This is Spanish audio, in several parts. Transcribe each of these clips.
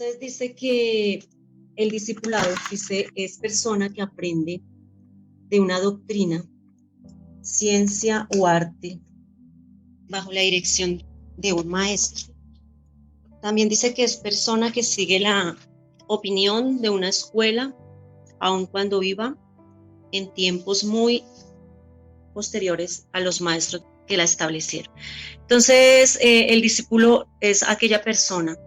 Entonces dice que el discipulado, dice, es persona que aprende de una doctrina, ciencia o arte bajo la dirección de un maestro. También dice que es persona que sigue la opinión de una escuela, aun cuando viva en tiempos muy posteriores a los maestros que la establecieron. Entonces, el discípulo es aquella persona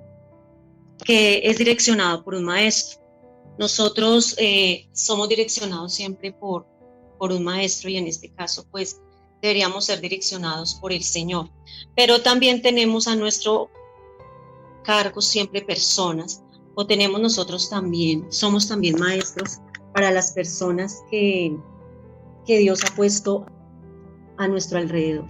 que es direccionado por un maestro. Nosotros somos direccionados siempre por un maestro y en este caso, pues, deberíamos ser direccionados por el Señor. Pero también tenemos a nuestro cargo siempre personas, o tenemos nosotros también, somos también maestros para las personas que Dios ha puesto a nuestro alrededor.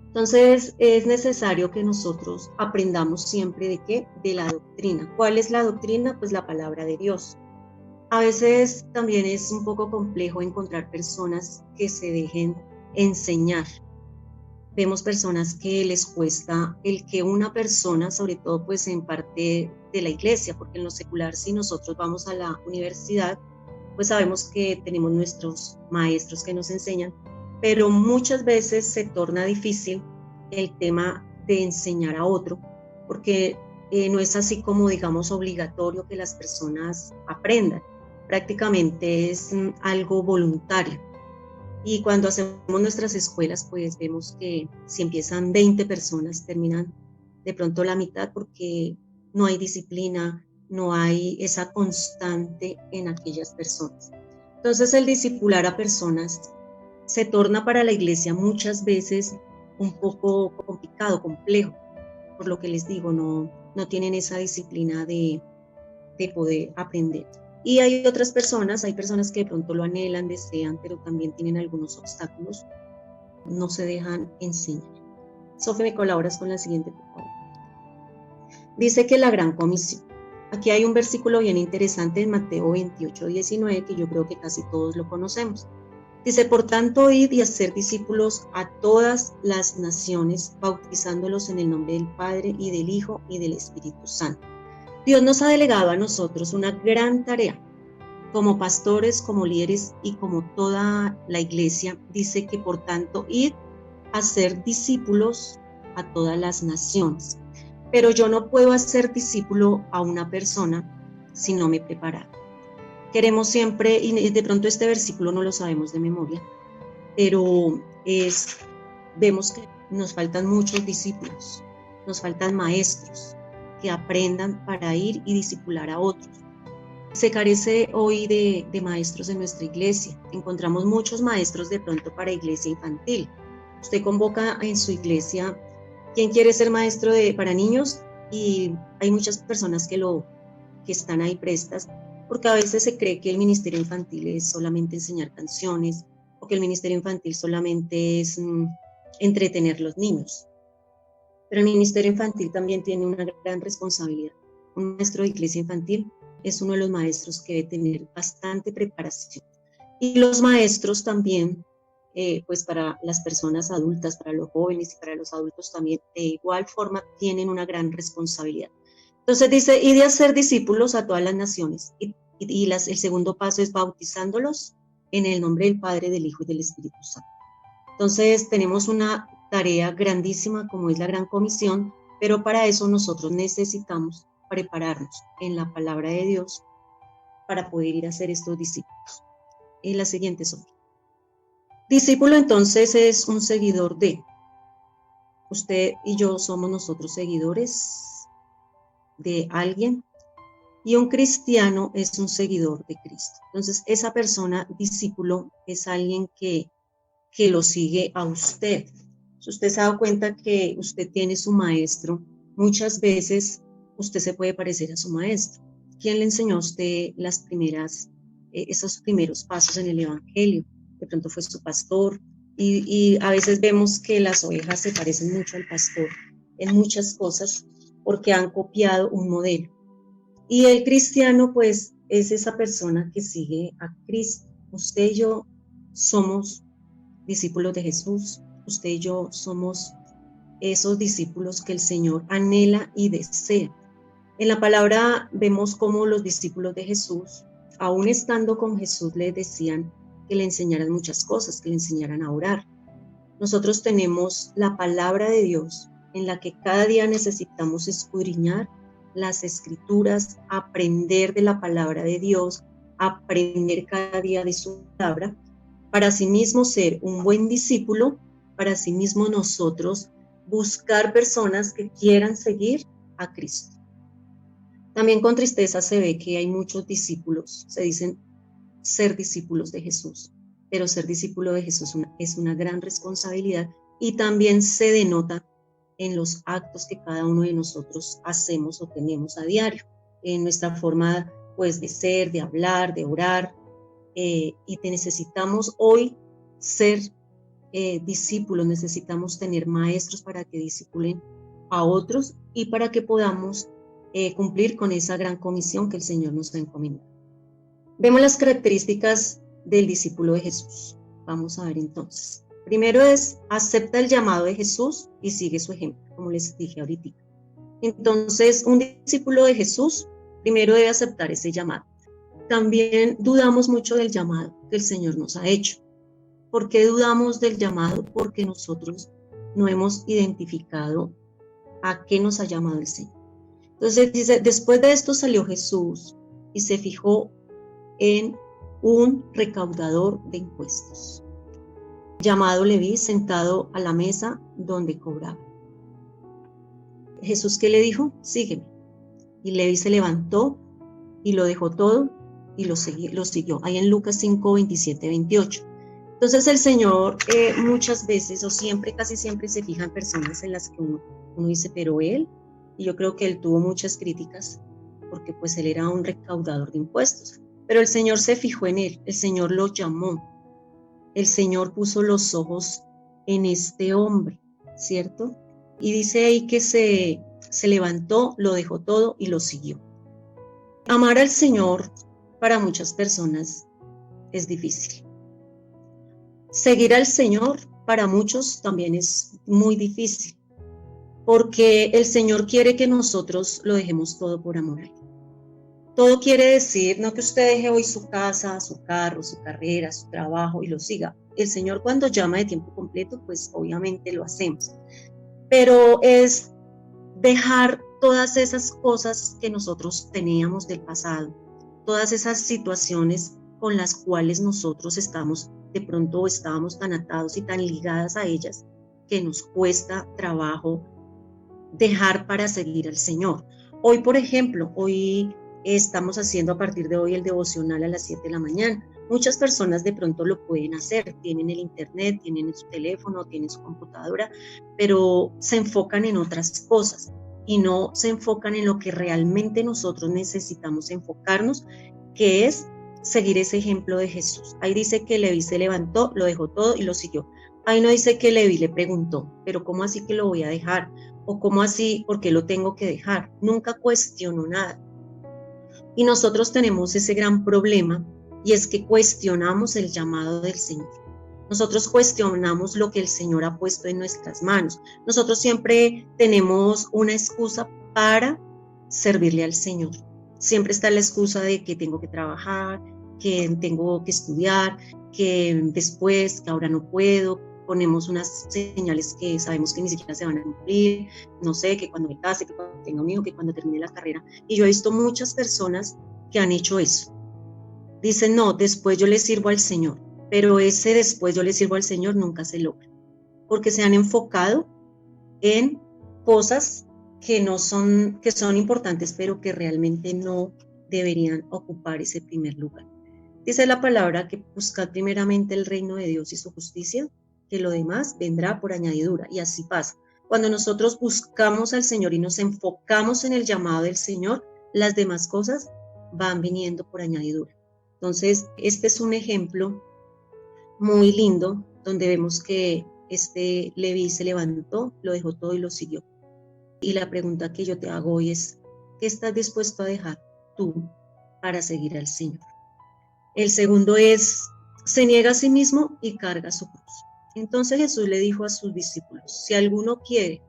Entonces, es necesario que nosotros aprendamos siempre de qué, de la doctrina. ¿Cuál es la doctrina? Pues la palabra de Dios. A veces también es un poco complejo encontrar personas que se dejen enseñar. Vemos personas que les cuesta el que una persona, sobre todo pues en parte de la iglesia, porque en lo secular, si nosotros vamos a la universidad, pues sabemos que tenemos nuestros maestros que nos enseñan, pero muchas veces se torna difícil el tema de enseñar a otro, porque no es así como, digamos, obligatorio que las personas aprendan. Prácticamente es algo voluntario. Y cuando hacemos nuestras escuelas, pues vemos que si empiezan 20 personas, terminan de pronto la mitad porque no hay disciplina, no hay esa constante en aquellas personas. Entonces, el discipular a personas se torna para la iglesia muchas veces un poco complicado, complejo, por lo que les digo, no tienen esa disciplina de poder aprender. Y hay otras personas, hay personas que de pronto lo anhelan, desean, pero también tienen algunos obstáculos, no se dejan enseñar. Sofía, ¿me colaboras con la siguiente, por favor? Dice que la gran comisión. Aquí hay un versículo bien interesante en Mateo 28:19, que yo creo que casi todos lo conocemos. Dice, por tanto, id y hacer discípulos a todas las naciones, bautizándolos en el nombre del Padre y del Hijo y del Espíritu Santo. Dios nos ha delegado a nosotros una gran tarea. Como pastores, como líderes y como toda la iglesia, dice que por tanto, id a ser discípulos a todas las naciones. Pero yo no puedo hacer discípulo a una persona si no me preparo. Queremos siempre, y de pronto este versículo no lo sabemos de memoria, pero vemos que nos faltan muchos discípulos, nos faltan maestros que aprendan para ir y discipular a otros. Se carece hoy de maestros en nuestra iglesia. Encontramos muchos maestros de pronto para iglesia infantil. Usted convoca en su iglesia quién quiere ser maestro para niños y hay muchas personas que están ahí prestas, porque a veces se cree que el ministerio infantil es solamente enseñar canciones o que el ministerio infantil solamente es entretener a los niños. Pero el ministerio infantil también tiene una gran responsabilidad. Un maestro de iglesia infantil es uno de los maestros que debe tener bastante preparación. Y los maestros también, pues para las personas adultas, para los jóvenes y para los adultos también, de igual forma tienen una gran responsabilidad. Entonces dice, y de hacer discípulos a todas las naciones. Y el segundo paso es bautizándolos en el nombre del Padre, del Hijo y del Espíritu Santo. Entonces tenemos una tarea grandísima como es la Gran Comisión, pero para eso nosotros necesitamos prepararnos en la palabra de Dios para poder ir a hacer estos discípulos. Y la siguiente, Sofía. Discípulo entonces es un seguidor de. Usted y yo somos nosotros seguidores de alguien y un cristiano es un seguidor de Cristo. Entonces esa persona, discípulo, es alguien que lo sigue a usted. Si usted se ha dado cuenta que usted tiene su maestro, muchas veces usted se puede parecer a su maestro. ¿Quién le enseñó a usted esos primeros pasos en el evangelio? De pronto fue su pastor, y a veces vemos que las ovejas se parecen mucho al pastor en muchas cosas porque han copiado un modelo. Y el cristiano, pues, es esa persona que sigue a Cristo. Usted y yo somos discípulos de Jesús. Usted y yo somos esos discípulos que el Señor anhela y desea. En la palabra vemos cómo los discípulos de Jesús, aún estando con Jesús, le decían que le enseñaran muchas cosas, que le enseñaran a orar. Nosotros tenemos la palabra de Dios en la que cada día necesitamos escudriñar las escrituras, aprender de la palabra de Dios, aprender cada día de su palabra, para asimismo ser un buen discípulo, para asimismo nosotros buscar personas que quieran seguir a Cristo. También con tristeza se ve que hay muchos discípulos, se dicen ser discípulos de Jesús, pero ser discípulo de Jesús es una gran responsabilidad y también se denota en los actos que cada uno de nosotros hacemos o tenemos a diario, en nuestra forma pues de ser, de hablar, de orar, y necesitamos hoy ser discípulos, necesitamos tener maestros para que discipulen a otros y para que podamos cumplir con esa gran comisión que el Señor nos ha encomendado. Vemos las características del discípulo de Jesús. Vamos a ver entonces. Primero es, acepta el llamado de Jesús y sigue su ejemplo, como les dije ahorita. Entonces, un discípulo de Jesús primero debe aceptar ese llamado. También dudamos mucho del llamado que el Señor nos ha hecho. ¿Por qué dudamos del llamado? Porque nosotros no hemos identificado a qué nos ha llamado el Señor. Entonces dice, después de esto salió Jesús y se fijó en un recaudador de impuestos, llamado Leví, sentado a la mesa donde cobraba. Jesús, ¿qué le dijo? Sígueme. Y Leví se levantó y lo dejó todo y lo siguió. Ahí en Lucas 5, 27, 28. Entonces el Señor muchas veces o siempre, casi siempre se fija en personas en las que uno dice, pero Él, y yo creo que Él tuvo muchas críticas porque pues Él era un recaudador de impuestos, pero el Señor se fijó en Él, el Señor lo llamó, el Señor puso los ojos en este hombre, ¿cierto? Y dice ahí que se levantó, lo dejó todo y lo siguió. Amar al Señor para muchas personas es difícil. Seguir al Señor para muchos también es muy difícil, porque el Señor quiere que nosotros lo dejemos todo por amor a Él. Todo quiere decir, no que usted deje hoy su casa, su carro, su carrera, su trabajo y lo siga. El Señor cuando llama de tiempo completo, pues obviamente lo hacemos. Pero es dejar todas esas cosas que nosotros teníamos del pasado, todas esas situaciones con las cuales nosotros de pronto estábamos tan atados y tan ligadas a ellas que nos cuesta trabajo dejar para seguir al Señor. Hoy, por ejemplo, hoy estamos haciendo a partir de hoy el devocional a las 7 de la mañana. Muchas personas de pronto lo pueden hacer, tienen el internet, tienen su teléfono, tienen su computadora, pero se enfocan en otras cosas y no se enfocan en lo que realmente nosotros necesitamos enfocarnos, que es seguir ese ejemplo de Jesús. Ahí dice que Leví se levantó, lo dejó todo y lo siguió. Ahí no dice que Leví le preguntó, pero ¿cómo así que lo voy a dejar? ¿O cómo así? ¿Por qué lo tengo que dejar? Nunca cuestionó nada. Y nosotros tenemos ese gran problema, y es que cuestionamos el llamado del Señor. Nosotros cuestionamos lo que el Señor ha puesto en nuestras manos. Nosotros siempre tenemos una excusa para servirle al Señor. Siempre está la excusa de que tengo que trabajar, que tengo que estudiar, que después, que ahora no puedo. Ponemos unas señales que sabemos que ni siquiera se van a cumplir, no sé, que cuando me case, que cuando tenga un hijo, que cuando termine la carrera. Y yo he visto muchas personas que han hecho eso. Dicen, no, después yo le sirvo al Señor, pero ese después yo le sirvo al Señor nunca se logra, porque se han enfocado en cosas que son importantes, pero que realmente no deberían ocupar ese primer lugar. Dice la palabra que buscad primeramente el reino de Dios y su justicia, que lo demás vendrá por añadidura, y así pasa. Cuando nosotros buscamos al Señor y nos enfocamos en el llamado del Señor, las demás cosas van viniendo por añadidura. Entonces, este es un ejemplo muy lindo, donde vemos que este Leví se levantó, lo dejó todo y lo siguió. Y la pregunta que yo te hago hoy es, ¿qué estás dispuesto a dejar tú para seguir al Señor? El segundo es, se niega a sí mismo y carga su cruz. Entonces Jesús le dijo a sus discípulos, si alguno quiere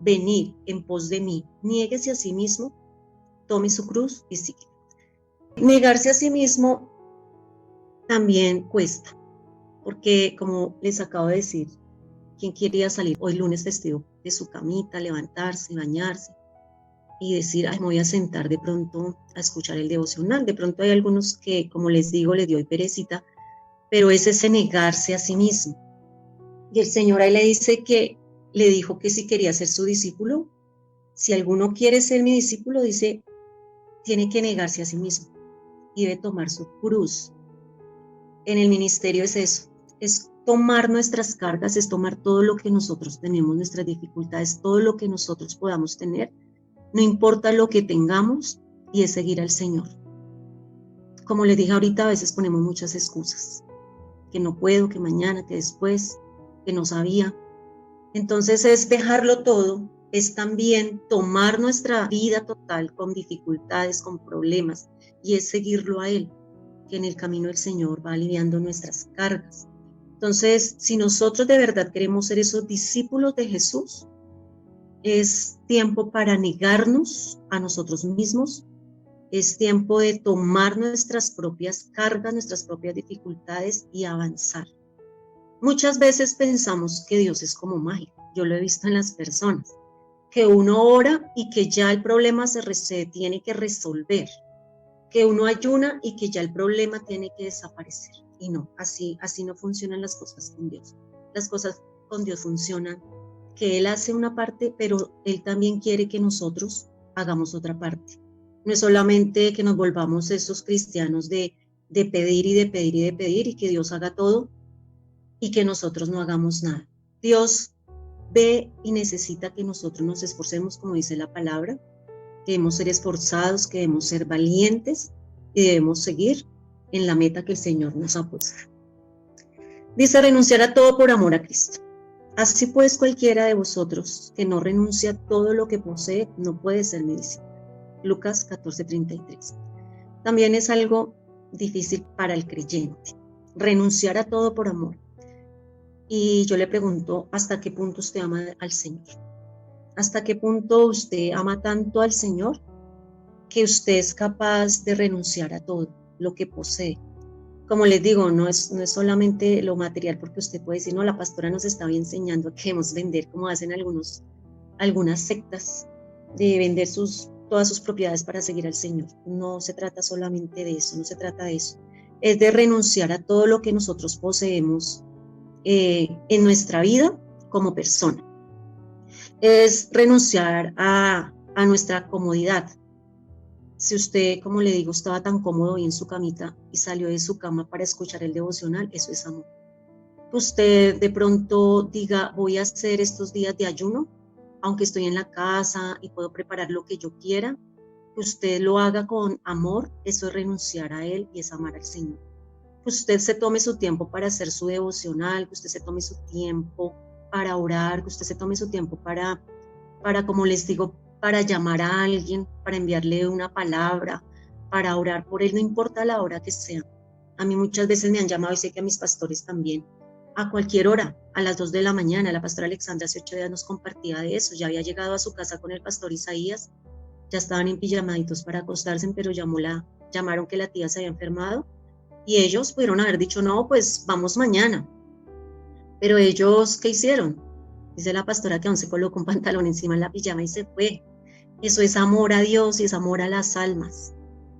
venir en pos de mí, niéguese a sí mismo tome su cruz y sigue. Negarse a sí mismo también cuesta, porque como les acabo de decir, ¿quién quería salir hoy lunes festivo de su camita, levantarse, bañarse y decir, ay, me voy a sentar de pronto a escuchar el devocional? De pronto hay algunos que, como les digo, les dio hoy perecita, pero es ese negarse a sí mismo. Y el Señor ahí le dice que, le dijo que si quería ser su discípulo, si alguno quiere ser mi discípulo, dice, tiene que negarse a sí mismo y debe tomar su cruz. En el ministerio es eso, es tomar nuestras cargas, es tomar todo lo que nosotros tenemos, nuestras dificultades, todo lo que nosotros podamos tener, no importa lo que tengamos, y es seguir al Señor. Como les dije ahorita, a veces ponemos muchas excusas, que no puedo, que mañana, que después, que no sabía. Entonces es dejarlo todo, es también tomar nuestra vida total con dificultades, con problemas, y es seguirlo a Él, que en el camino del Señor va aliviando nuestras cargas. Entonces, si nosotros de verdad queremos ser esos discípulos de Jesús, es tiempo para negarnos a nosotros mismos, es tiempo de tomar nuestras propias cargas, nuestras propias dificultades y avanzar. Muchas veces pensamos que Dios es como mágico, yo lo he visto en las personas, que uno ora y que ya el problema se tiene que resolver, que uno ayuna y que ya el problema tiene que desaparecer. Y no, así no funcionan las cosas con Dios. Las cosas con Dios funcionan, que Él hace una parte, pero Él también quiere que nosotros hagamos otra parte. No es solamente que nos volvamos esos cristianos de pedir y de pedir y de pedir y que Dios haga todo y que nosotros no hagamos nada. Dios ve y necesita que nosotros nos esforcemos, como dice la palabra, que debemos ser esforzados, que debemos ser valientes y debemos seguir en la meta que el Señor nos ha puesto. Dice renunciar a todo por amor a Cristo. Así pues, cualquiera de vosotros que no renuncia a todo lo que posee, no puede ser mi discípulo. Lucas 14:33. También es algo difícil para el creyente, renunciar a todo por amor. Y yo le pregunto, ¿hasta qué punto usted ama al Señor? ¿Hasta qué punto usted ama tanto al Señor que usted es capaz de renunciar a todo lo que posee? Como les digo, no es solamente lo material, porque usted puede decir, no, la pastora nos estaba enseñando a que debemos vender, como hacen algunas sectas, de vender todas sus propiedades para seguir al Señor. No se trata solamente de eso, no se trata de eso. Es de renunciar a todo lo que nosotros poseemos en nuestra vida como persona. Es renunciar a nuestra comodidad. Si usted, como le digo, estaba tan cómodo y en su camita y salió de su cama para escuchar el devocional, eso es amor. Usted de pronto diga, voy a hacer estos días de ayuno, aunque estoy en la casa y puedo preparar lo que yo quiera, que usted lo haga con amor, eso es renunciar a Él y es amar al Señor. Que usted se tome su tiempo para hacer su devocional, que usted se tome su tiempo para orar, que usted se tome su tiempo para como les digo, para llamar a alguien, para enviarle una palabra, para orar por él, no importa la hora que sea. A mí muchas veces me han llamado, y sé que a mis pastores también, a cualquier hora, a las 2 de la mañana. La pastora Alexandra hace 8 días nos compartía de eso, ya había llegado a su casa con el pastor Isaías, ya estaban en pijamaditos para acostarse, pero llamaron que la tía se había enfermado, y ellos pudieron haber dicho, no, pues vamos mañana. Pero ellos, ¿qué hicieron? Dice la pastora que aún se colocó un pantalón encima de la pijama y se fue. Eso es amor a Dios y es amor a las almas.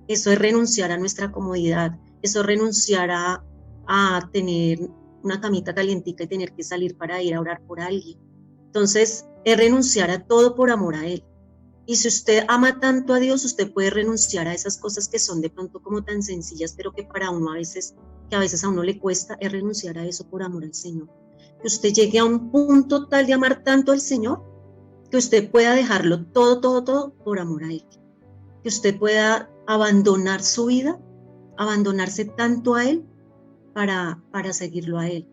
Eso es renunciar a nuestra comodidad. Eso es renunciar a tener una camita calientica y tener que salir para ir a orar por alguien. Entonces, es renunciar a todo por amor a Él. Y si usted ama tanto a Dios, usted puede renunciar a esas cosas que son de pronto como tan sencillas, pero que para uno que a veces a uno le cuesta, es renunciar a eso por amor al Señor. Que usted llegue a un punto tal de amar tanto al Señor, que usted pueda dejarlo todo por amor a Él. Que usted pueda abandonar su vida, abandonarse tanto a Él para seguirlo a Él.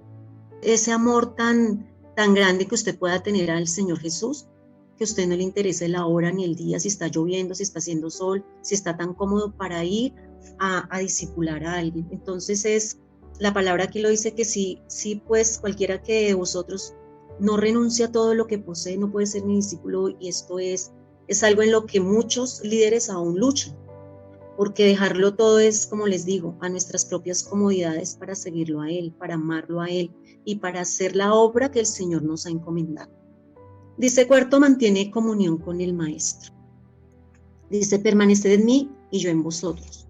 Ese amor tan grande que usted pueda tener al Señor Jesús, que a usted no le interese la hora ni el día, si está lloviendo, si está haciendo sol, si está tan cómodo para ir a discipular a alguien. Entonces la palabra aquí lo dice que sí, pues cualquiera que de vosotros no renuncia a todo lo que posee, no puede ser mi discípulo, y esto es es algo en lo que muchos líderes aún luchan, porque dejarlo todo es, como les digo, a nuestras propias comodidades para seguirlo a Él, para amarlo a Él y para hacer la obra que el Señor nos ha encomendado. Dice cuarto, mantiene comunión con el Maestro. Dice, permaneced en mí y yo en vosotros.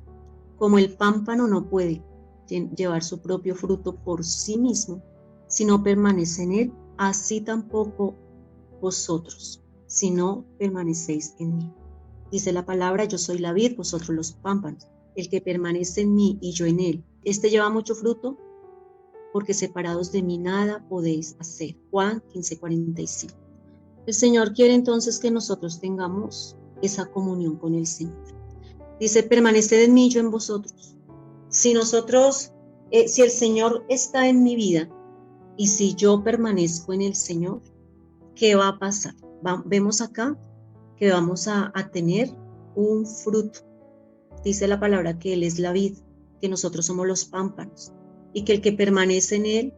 Como el pámpano no puede llevar su propio fruto por sí mismo, si no permanece en él, así tampoco vosotros, si no permanecéis en mí. Dice la palabra, yo soy la vid, vosotros los pámpanos. El que permanece en mí y yo en él, este lleva mucho fruto, porque separados de mí nada podéis hacer. Juan 15:45. El Señor quiere entonces que nosotros tengamos esa comunión con el Señor. Dice, permaneced en mí y yo en vosotros. Si nosotros, si el Señor está en mi vida y si yo permanezco en el Señor, ¿qué va a pasar? Vemos acá que vamos a tener un fruto. Dice la palabra que Él es la vid, que nosotros somos los pámpanos y que el que permanece en Él,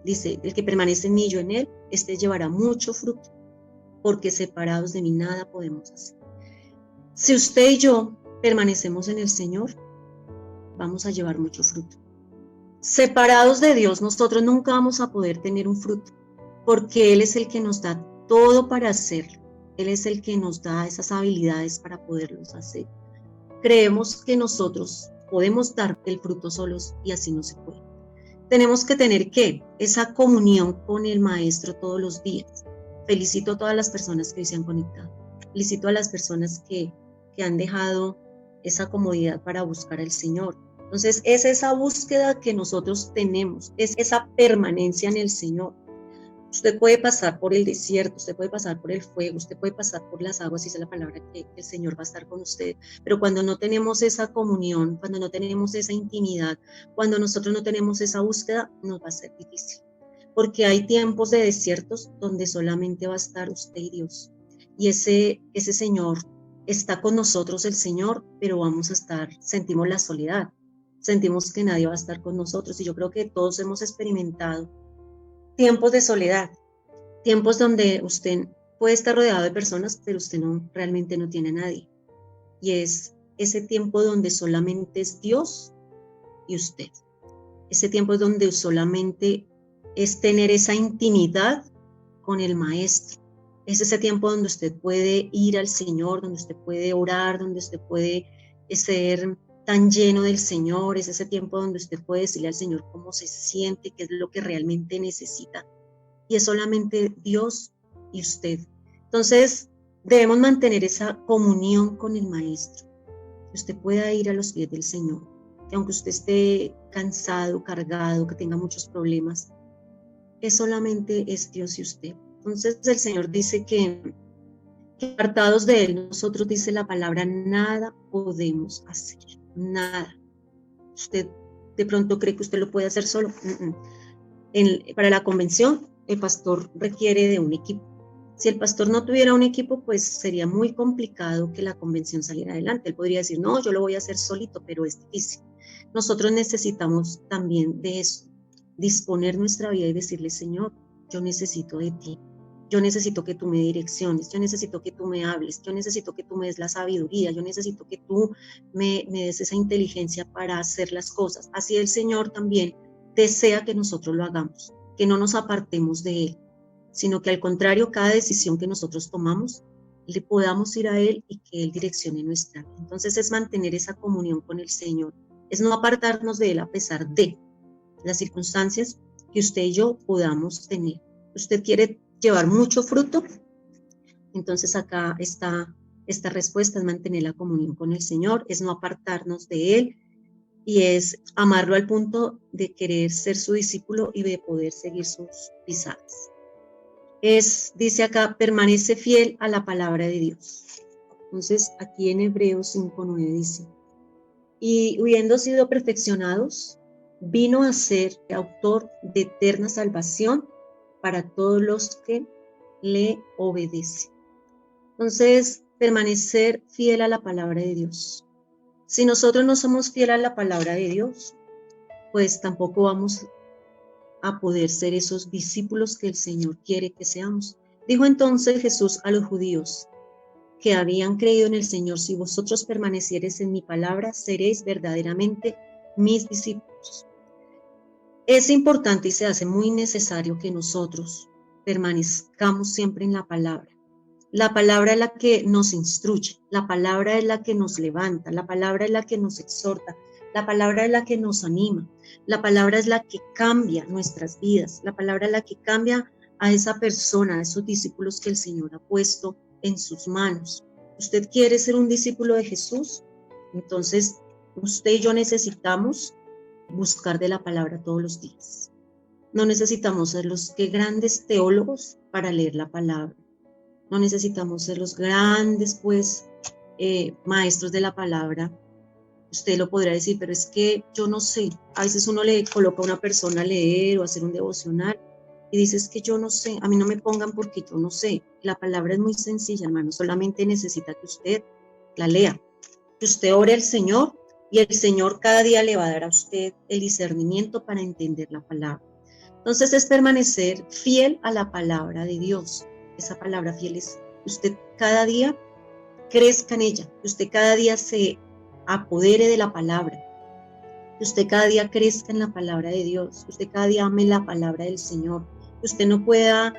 dice, el que permanece en mí y yo en Él, este llevará mucho fruto, porque separados de mí nada podemos hacer. Si usted y yo permanecemos en el Señor, vamos a llevar mucho fruto. Separados de Dios, nosotros nunca vamos a poder tener un fruto, porque Él es el que nos da todo para hacerlo. Él es el que nos da esas habilidades para poderlos hacer. Creemos que nosotros podemos dar el fruto solos y así no se puede. Tenemos que tener esa comunión con el Maestro todos los días. Felicito a todas las personas que hoy se han conectado. Felicito a las personas que han dejado esa comodidad para buscar al Señor. Entonces, es esa búsqueda que nosotros tenemos, es esa permanencia en el Señor. Usted puede pasar por el desierto, usted puede pasar por el fuego, usted puede pasar por las aguas, dice la palabra que el Señor va a estar con usted. Pero cuando no tenemos esa comunión, cuando no tenemos esa intimidad, cuando nosotros no tenemos esa búsqueda, nos va a ser difícil. Porque hay tiempos de desiertos donde solamente va a estar usted y Dios. Y ese Señor está con nosotros, el Señor, pero sentimos la soledad, sentimos que nadie va a estar con nosotros. Y yo creo que todos hemos experimentado tiempos de soledad, tiempos donde usted puede estar rodeado de personas, pero usted realmente no tiene a nadie. Y es ese tiempo donde solamente es Dios y usted. Ese tiempo es donde solamente es tener esa intimidad con el Maestro. Es ese tiempo donde usted puede ir al Señor, donde usted puede orar, donde usted puede ser tan lleno del Señor. Es ese tiempo donde usted puede decirle al Señor cómo se siente, qué es lo que realmente necesita. Y es solamente Dios y usted. Entonces, debemos mantener esa comunión con el Maestro. Que usted pueda ir a los pies del Señor. Que aunque usted esté cansado, cargado, que tenga muchos problemas, solamente es Dios y usted. Entonces, el Señor dice que apartados de Él, nosotros, dice la palabra, nada podemos hacer. Nada. Usted de pronto cree que usted lo puede hacer solo. Para la convención, el pastor requiere de un equipo. Si el pastor no tuviera un equipo, pues sería muy complicado que la convención saliera adelante. Él podría decir, no, yo lo voy a hacer solito, pero es difícil. Nosotros necesitamos también de eso, disponer nuestra vida y decirle, Señor, yo necesito de ti. Yo necesito que tú me direcciones, yo necesito que tú me hables, yo necesito que tú me des la sabiduría, yo necesito que tú me des esa inteligencia para hacer las cosas. Así el Señor también desea que nosotros lo hagamos, que no nos apartemos de Él, sino que al contrario, cada decisión que nosotros tomamos, le podamos ir a Él y que Él direccione nuestra vida. Entonces es mantener esa comunión con el Señor, es no apartarnos de Él a pesar de las circunstancias que usted y yo podamos tener. Usted quiere llevar mucho fruto, entonces acá está esta respuesta, es mantener la comunión con el Señor, es no apartarnos de Él y es amarlo al punto de querer ser su discípulo y de poder seguir sus pisadas. Dice acá, permanece fiel a la palabra de Dios. Entonces aquí en Hebreos 5:9 dice, y habiendo sido perfeccionados, vino a ser autor de eterna salvación para todos los que le obedecen. Entonces, permanecer fiel a la palabra de Dios. Si nosotros no somos fieles a la palabra de Dios, pues tampoco vamos a poder ser esos discípulos que el Señor quiere que seamos. Dijo entonces Jesús a los judíos, que habían creído en el Señor: si vosotros permaneciereis en mi palabra, seréis verdaderamente mis discípulos. Es importante y se hace muy necesario que nosotros permanezcamos siempre en la palabra. La palabra es la que nos instruye, la palabra es la que nos levanta, la palabra es la que nos exhorta, la palabra es la que nos anima, la palabra es la que cambia nuestras vidas, la palabra es la que cambia a esa persona, a esos discípulos que el Señor ha puesto en sus manos. ¿Usted quiere ser un discípulo de Jesús? Entonces, usted y yo necesitamos buscar de la palabra todos los días. No necesitamos ser los grandes teólogos para leer la palabra. No necesitamos ser los grandes, maestros de la palabra. Usted lo podrá decir, pero es que yo no sé. A veces uno le coloca a una persona a leer o a hacer un devocional y dice, es que yo no sé, a mí no me pongan porque yo no sé. La palabra es muy sencilla, hermano, solamente necesita que usted la lea, que usted ore al Señor y el Señor cada día le va a dar a usted el discernimiento para entender la palabra. Entonces es permanecer fiel a la palabra de Dios. Esa palabra fiel es que usted cada día crezca en ella, que usted cada día se apodere de la palabra, que usted cada día crezca en la palabra de Dios, que usted cada día ame la palabra del Señor, que usted no pueda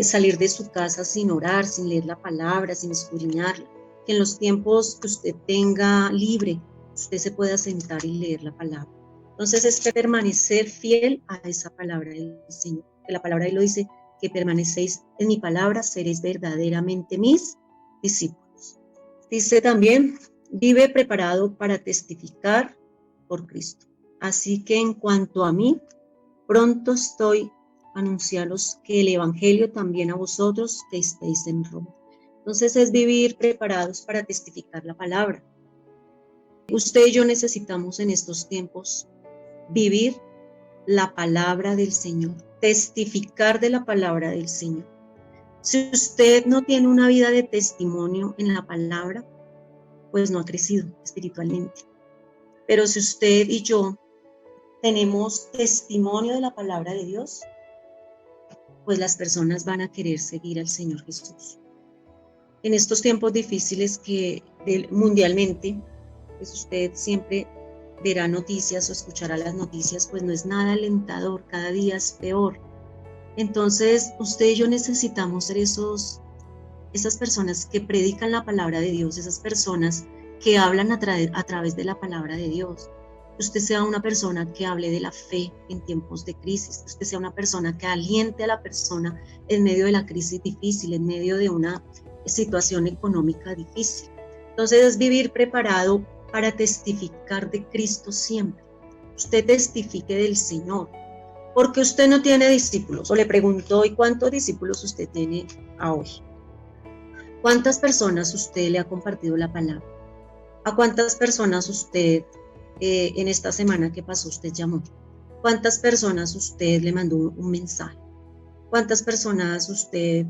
salir de su casa sin orar, sin leer la palabra, sin escudriñarla, que en los tiempos que usted tenga libre, usted se pueda sentar y leer la palabra. Entonces es permanecer fiel a esa palabra del Señor, que la palabra ahí lo dice, que permanecéis en mi palabra, seréis verdaderamente mis discípulos. Dice también, vive preparado para testificar por Cristo. Así que en cuanto a mí, pronto estoy a anunciaros que el evangelio también a vosotros que estéis en Roma. Entonces es vivir preparados para testificar la palabra. Usted y yo necesitamos en estos tiempos vivir la palabra del Señor, testificar de la palabra del Señor. Si usted no tiene una vida de testimonio en la palabra, pues no ha crecido espiritualmente. Pero si usted y yo tenemos testimonio de la palabra de Dios, pues las personas van a querer seguir al Señor Jesús. En estos tiempos difíciles que mundialmente, pues usted siempre verá noticias o escuchará las noticias, pues no es nada alentador, cada día es peor. Entonces, usted y yo necesitamos ser esas personas que predican la palabra de Dios, esas personas que hablan a través de la palabra de Dios. Que usted sea una persona que hable de la fe en tiempos de crisis, que usted sea una persona que aliente a la persona en medio de la crisis difícil, en medio de una situación económica difícil. Entonces, es vivir preparado para testificar de Cristo siempre. Usted testifique del Señor, porque usted no tiene discípulos. O le pregunto hoy, ¿cuántos discípulos usted tiene a hoy? ¿Cuántas personas usted le ha compartido la palabra? ¿A cuántas personas usted en esta semana que pasó usted llamó? ¿Cuántas personas usted le mandó un mensaje? ¿Cuántas personas usted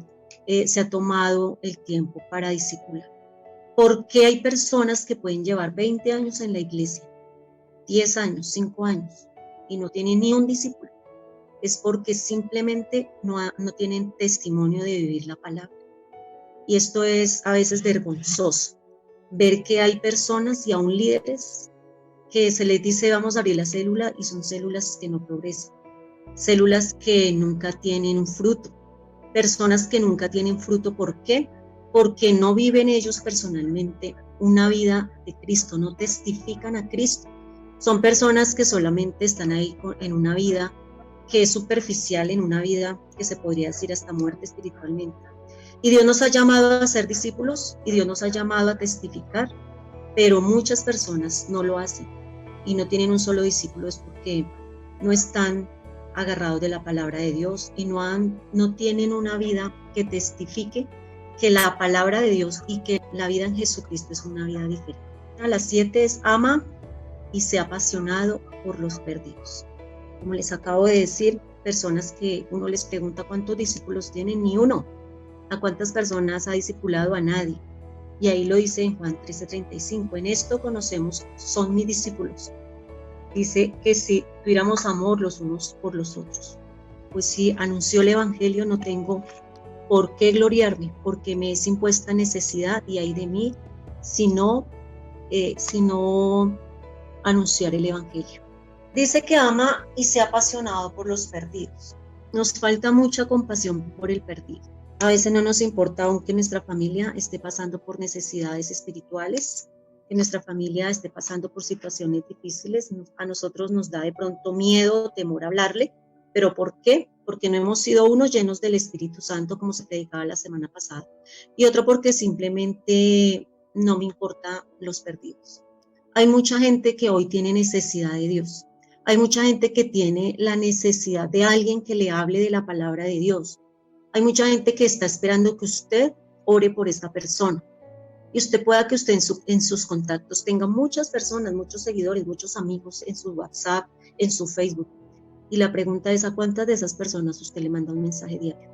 se ha tomado el tiempo para discipular? Porque hay personas que pueden llevar 20 años en la iglesia, 10 años, 5 años, y no tienen ni un discípulo. Es porque simplemente no tienen testimonio de vivir la palabra. Y esto es a veces vergonzoso, ver que hay personas y aún líderes que se les dice vamos a abrir la célula y son células que no progresan, células que nunca tienen un fruto, personas que nunca tienen fruto. ¿Por qué? Porque no viven ellos personalmente una vida de Cristo, no testifican a Cristo. Son personas que solamente están ahí en una vida que es superficial, en una vida que se podría decir hasta muerte espiritualmente. Y Dios nos ha llamado a ser discípulos y Dios nos ha llamado a testificar, pero muchas personas no lo hacen y no tienen un solo discípulo. Es porque no están agarrados de la palabra de Dios y no tienen una vida que testifique que la palabra de Dios y que la vida en Jesucristo es una vida diferente. A las 7 es ama y sea apasionado por los perdidos. Como les acabo de decir, personas que uno les pregunta cuántos discípulos tienen, ni uno. ¿A cuántas personas ha discipulado? A nadie. Y ahí lo dice en Juan 13:35, en esto conocemos, son mis discípulos. Dice que si tuviéramos amor los unos por los otros. Pues si anunció el evangelio, no tengo ¿Por qué gloriarme? Porque me es impuesta necesidad y hay de mí si no anunciar el Evangelio. Dice que ama y se ha apasionado por los perdidos. Nos falta mucha compasión por el perdido. A veces no nos importa aunque nuestra familia esté pasando por necesidades espirituales, que nuestra familia esté pasando por situaciones difíciles. A nosotros nos da de pronto miedo, temor a hablarle. ¿Pero por qué? Porque no hemos sido unos llenos del Espíritu Santo, como se predicaba la semana pasada. Y otro porque simplemente no me importa los perdidos. Hay mucha gente que hoy tiene necesidad de Dios. Hay mucha gente que tiene la necesidad de alguien que le hable de la palabra de Dios. Hay mucha gente que está esperando que usted ore por esta persona. Y usted pueda que usted en sus contactos tenga muchas personas, muchos seguidores, muchos amigos en su WhatsApp, en su Facebook. Y la pregunta es, ¿a cuántas de esas personas usted le manda un mensaje diario?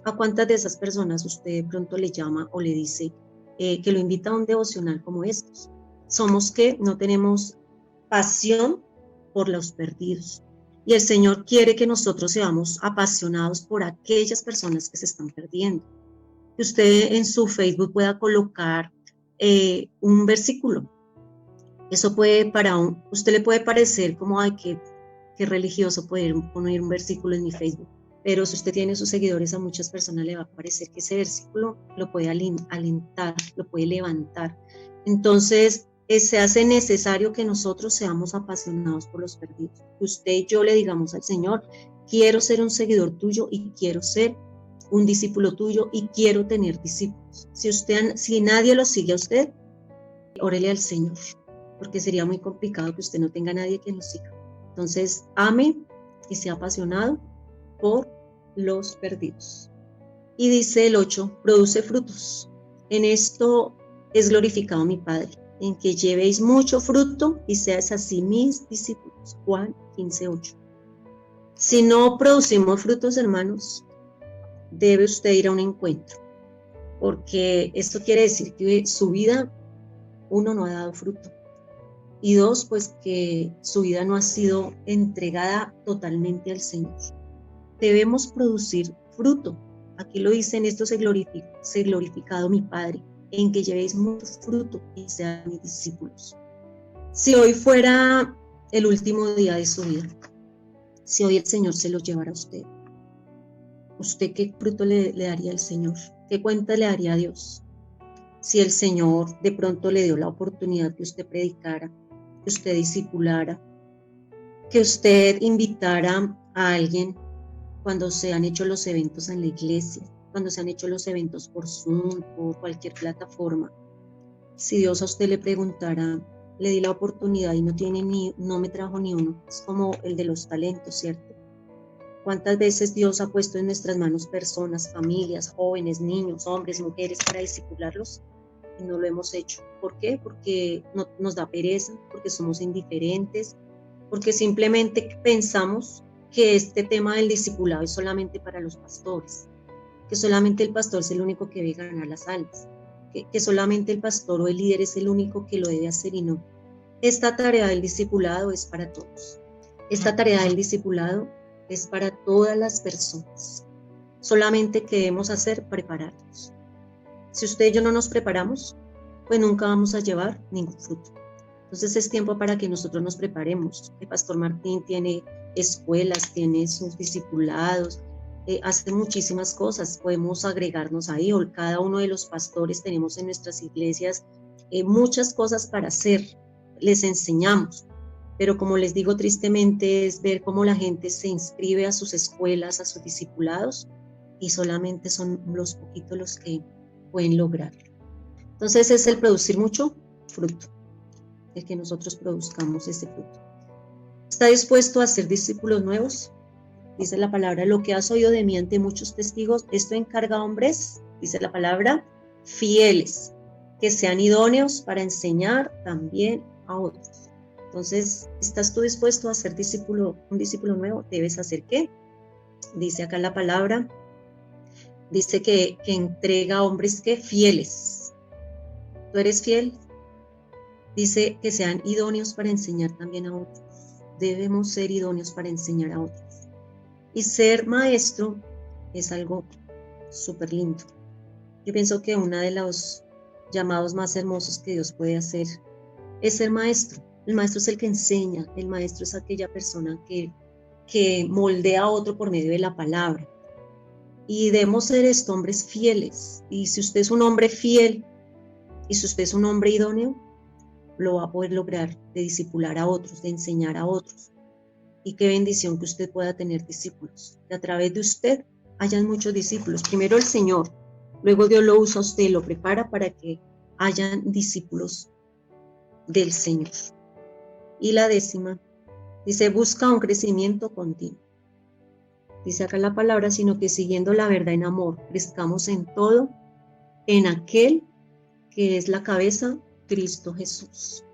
¿A cuántas de esas personas usted de pronto le llama o le dice que lo invita a un devocional como estos? Somos que no tenemos pasión por los perdidos. Y el Señor quiere que nosotros seamos apasionados por aquellas personas que se están perdiendo. Que usted en su Facebook pueda colocar un versículo. Eso puede usted le puede parecer como, ay, qué religioso poder poner un versículo en mi Facebook. Pero si usted tiene sus seguidores, a muchas personas le va a parecer que ese versículo lo puede alentar, lo puede levantar. Entonces, se hace necesario que nosotros seamos apasionados por los perdidos. Que usted y yo le digamos al Señor, quiero ser un seguidor tuyo y quiero ser un discípulo tuyo y quiero tener discípulos. Si nadie lo sigue a usted, órele al Señor, porque sería muy complicado que usted no tenga nadie que nos siga. Entonces, ame y sea apasionado por los perdidos. Y dice el 8, produce frutos. En esto es glorificado mi Padre, en que llevéis mucho fruto y seáis así mis discípulos. Juan 15:8. Si no producimos frutos, hermanos, debe usted ir a un encuentro, porque esto quiere decir que su vida, uno, no ha dado fruto. Y dos, pues que su vida no ha sido entregada totalmente al Señor. Debemos producir fruto. Aquí lo dice, en esto se glorificado mi Padre, en que llevéis mucho fruto y sean mis discípulos. Si hoy fuera el último día de su vida, si hoy el Señor se lo llevara a usted, ¿usted qué fruto le daría al Señor? ¿Qué cuenta le daría a Dios? Si el Señor de pronto le dio la oportunidad que usted predicara, que usted discipulara, que usted invitara a alguien cuando se han hecho los eventos en la iglesia, cuando se han hecho los eventos por Zoom, por cualquier plataforma. Si Dios a usted le preguntara, le di la oportunidad y no me trajo ni uno, es como el de los talentos, ¿cierto? ¿Cuántas veces Dios ha puesto en nuestras manos personas, familias, jóvenes, niños, hombres, mujeres para discipularlos? Y no lo hemos hecho. ¿Por qué? Porque nos da pereza, porque somos indiferentes, porque simplemente pensamos que este tema del discipulado es solamente para los pastores, que solamente el pastor es el único que debe ganar las almas, que solamente el pastor o el líder es el único que lo debe hacer y no. Esta tarea del discipulado es para todos. Esta tarea del discipulado es para todas las personas. Solamente que debemos hacer prepararnos. Si usted y yo no nos preparamos, pues nunca vamos a llevar ningún fruto. Entonces es tiempo para que nosotros nos preparemos. El Pastor Martín tiene escuelas, tiene sus discipulados, hace muchísimas cosas. Podemos agregarnos ahí, o cada uno de los pastores tenemos en nuestras iglesias muchas cosas para hacer. Les enseñamos. Pero como les digo, tristemente es ver cómo la gente se inscribe a sus escuelas, a sus discipulados, y solamente son los poquitos los que pueden lograrlo. Entonces es el producir mucho fruto, el que nosotros produzcamos ese fruto. ¿Está dispuesto a ser discípulos nuevos? Dice la palabra, lo que has oído de mí ante muchos testigos, esto encarga a hombres, dice la palabra, fieles, que sean idóneos para enseñar también a otros. Entonces, ¿estás tú dispuesto a ser un discípulo nuevo? ¿Debes hacer qué? Dice acá la palabra, dice que entrega a hombres que fieles. ¿Tú eres fiel? Dice que sean idóneos para enseñar también a otros. Debemos ser idóneos para enseñar a otros. Y ser maestro es algo súper lindo. Yo pienso que uno de los llamados más hermosos que Dios puede hacer es ser maestro. El maestro es el que enseña, el maestro es aquella persona que moldea a otro por medio de la palabra. Y debemos ser hombres fieles. Y si usted es un hombre fiel y si usted es un hombre idóneo, lo va a poder lograr de discipular a otros, de enseñar a otros. Y qué bendición que usted pueda tener discípulos, que a través de usted hayan muchos discípulos. Primero el Señor, luego Dios lo usa a usted, lo prepara para que hayan discípulos del Señor. Y la 10ª, dice, busca un crecimiento continuo. Dice acá la palabra, sino que siguiendo la verdad en amor, crezcamos en todo, en aquel que es la cabeza, Cristo Jesús.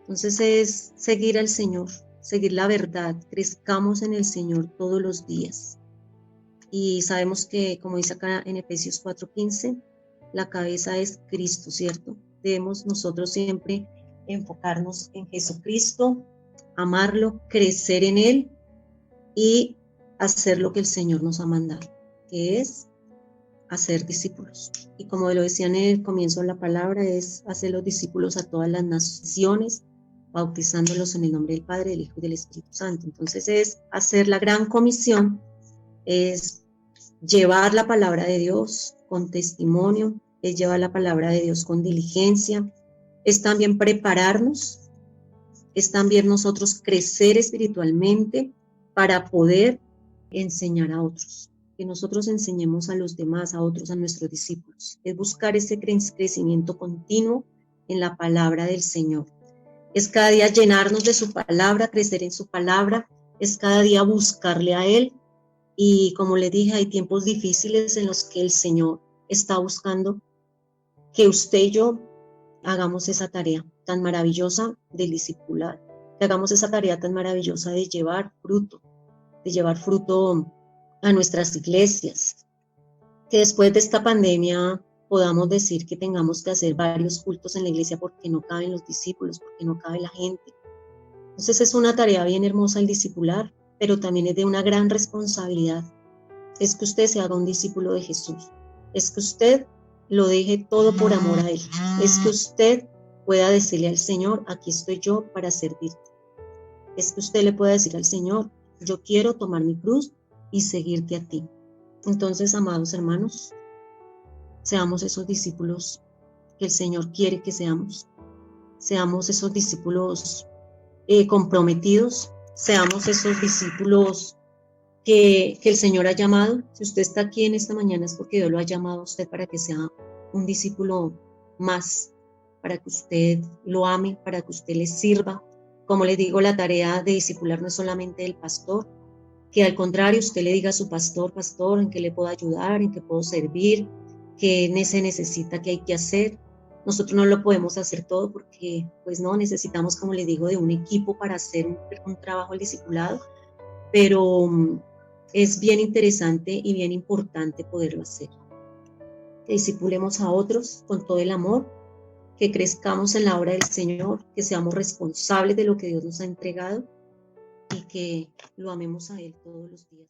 Entonces es seguir al Señor, seguir la verdad, crezcamos en el Señor todos los días. Y sabemos que, como dice acá en Efesios 4:15, la cabeza es Cristo, ¿cierto? Debemos nosotros siempre enfocarnos en Jesucristo, amarlo, crecer en Él y hacer lo que el Señor nos ha mandado, que es hacer discípulos. Y como lo decía en el comienzo de la palabra, es hacer los discípulos a todas las naciones, bautizándolos en el nombre del Padre, del Hijo y del Espíritu Santo. Entonces es hacer la gran comisión, es llevar la palabra de Dios con testimonio, es llevar la palabra de Dios con diligencia, es también prepararnos, es también nosotros crecer espiritualmente para poder enseñar a otros, que nosotros enseñemos a los demás, a otros, a nuestros discípulos. Es buscar ese crecimiento continuo en la palabra del Señor. Es cada día llenarnos de su palabra, crecer en su palabra, es cada día buscarle a Él. Y como le dije, hay tiempos difíciles en los que el Señor está buscando que usted y yo hagamos esa tarea tan maravillosa del discipulado, que hagamos esa tarea tan maravillosa de llevar fruto a nuestras iglesias, que después de esta pandemia podamos decir que tengamos que hacer varios cultos en la iglesia porque no caben los discípulos, porque no cabe la gente. Entonces es una tarea bien hermosa el discipular, pero también es de una gran responsabilidad. Es que usted se haga un discípulo de Jesús, es que usted lo deje todo por amor a Él, es que usted pueda decirle al Señor, aquí estoy yo para servirte. Es que usted le pueda decir al Señor, yo quiero tomar mi cruz y seguirte a ti. Entonces, amados hermanos, seamos esos discípulos que el Señor quiere que seamos esos discípulos comprometidos, seamos esos discípulos que el Señor ha llamado. Si usted está aquí en esta mañana es porque Dios lo ha llamado a usted para que sea un discípulo más, para que usted lo ame, para que usted le sirva. Como le digo, la tarea de discipular no es solamente del pastor, que al contrario usted le diga a su pastor, pastor, en qué le puedo ayudar, en qué puedo servir, qué se necesita, qué hay que hacer. Nosotros no lo podemos hacer todo porque, pues no, necesitamos, como le digo, de un equipo para hacer un trabajo al discipulado, pero es bien interesante y bien importante poderlo hacer. Que discipulemos a otros con todo el amor, que crezcamos en la obra del Señor, que seamos responsables de lo que Dios nos ha entregado y que lo amemos a Él todos los días.